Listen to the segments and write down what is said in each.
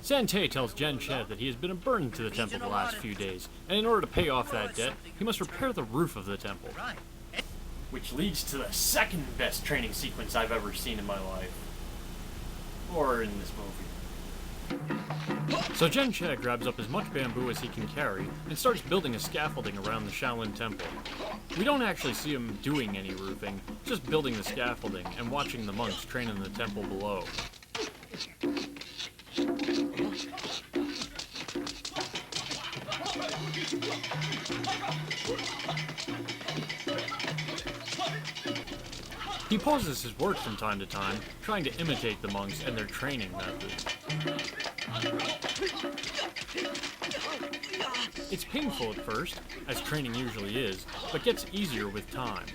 Sante tells Jen Ched that he has been a burden to the temple the last few days, and in order to pay off that debt, he must repair the roof of the temple. Which leads to the second best training sequence I've ever seen in my life. Or in this movie. So Jen Ched grabs up as much bamboo as he can carry and starts building a scaffolding around the Shaolin temple. We don't actually see him doing any roofing, just building the scaffolding and watching the monks train in the temple below. He pauses his work from time to time, trying to imitate the monks and their training methods. It's painful at first, as training usually is, but gets easier with time.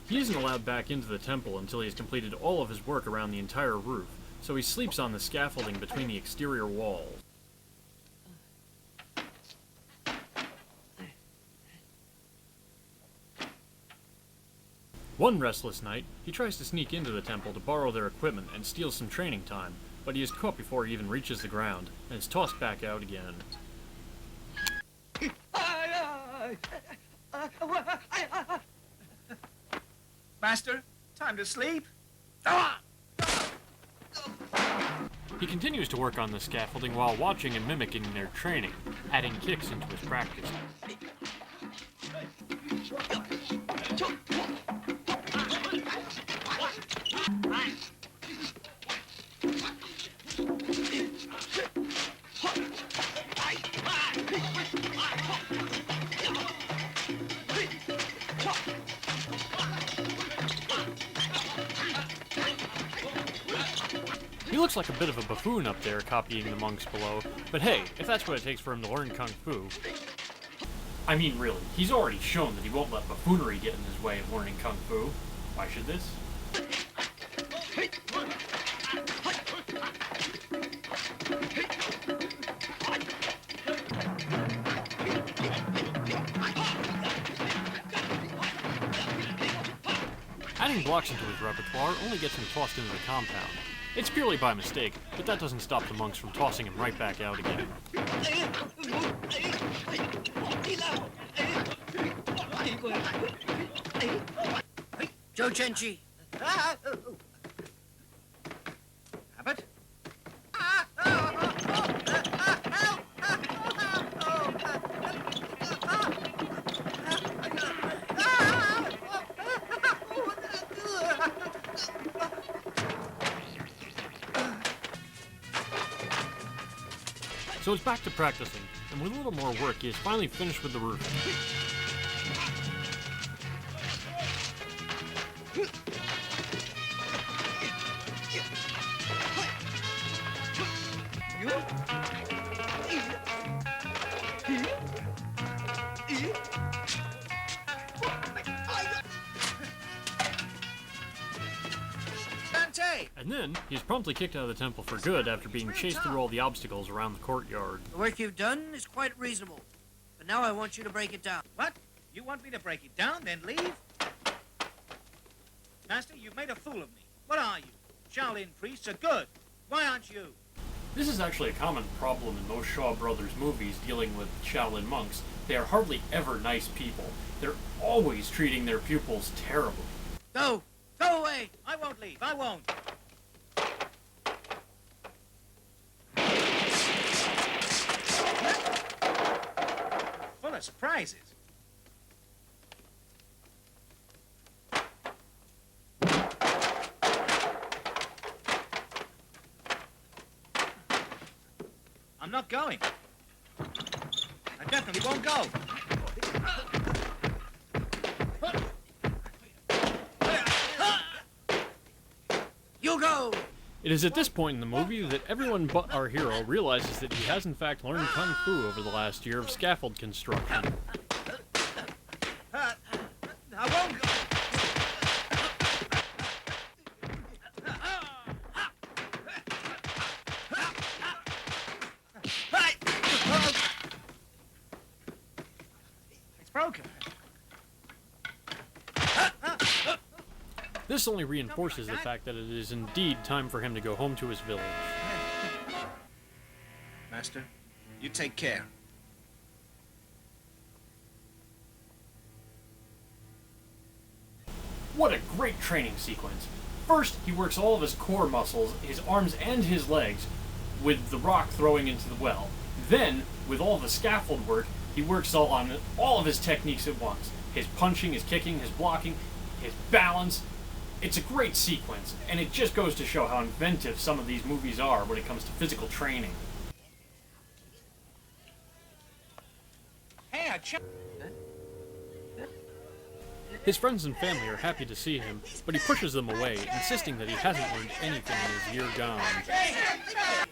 He isn't allowed back into the temple until he has completed all of his work around the entire roof, so he sleeps on the scaffolding between the exterior walls. One restless night, he tries to sneak into the temple to borrow their equipment and steal some training time, but he is caught before he even reaches the ground, and is tossed back out again. Master, time to sleep. He continues to work on the scaffolding while watching and mimicking their training, adding kicks into his practice. He looks like a bit of a buffoon up there copying the monks below, but hey, if that's what it takes for him to learn Kung Fu. I mean really, he's already shown that he won't let buffoonery get in his way of learning Kung Fu. Why should this? Adding blocks into his repertoire only gets him tossed into the compound. It's purely by mistake, but that doesn't stop the monks from tossing him right back out again. Joe Chenchi. Abbott? So it's back to practicing, and with a little more work, he is finally finished with the roof. And then, he is promptly kicked out of the temple for good after being chased through all the obstacles around the courtyard. The work you've done is quite reasonable, but now I want you to break it down. What? You want me to break it down, then leave? Master, you've made a fool of me. What are you? Shaolin priests are good. Why aren't you? This is actually a common problem in most Shaw Brothers movies dealing with Shaolin monks. They are hardly ever nice people. They're always treating their pupils terribly. Go! Go away! I won't leave. I won't. Full of surprises. I'm not going. I definitely won't go. You go! It is at this point in the movie that everyone but our hero realizes that he has in fact learned Kung Fu over the last year of scaffold construction. I won't go. It's broken. This only reinforces the fact that it is indeed time for him to go home to his village. Master, you take care. What a great training sequence. First, he works all of his core muscles, his arms and his legs, with the rock throwing into the well. Then, with all the scaffold work, he works on all of his techniques at once. His punching, his kicking, his blocking, his balance. It's a great sequence, and it just goes to show how inventive some of these movies are when it comes to physical training. Hey, I checked. His friends and family are happy to see him, but he pushes them away, insisting that he hasn't learned anything in his year gone.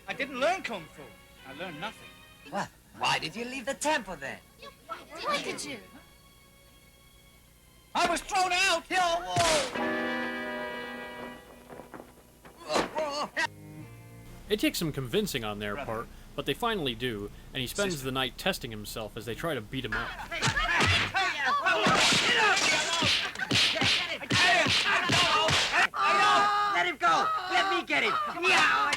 I didn't learn Kung Fu. I learned nothing. What? Why did you leave the temple then? Why did you? I was thrown out! It takes some convincing on their part, but they finally do, and he spends the night testing himself as they try to beat him up. Let him go! Let me get him! Yeah!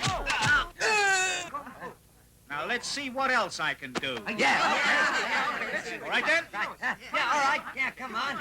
Now let's see what else I can do. Yeah! All right then? Yeah, all right. Yeah, come on.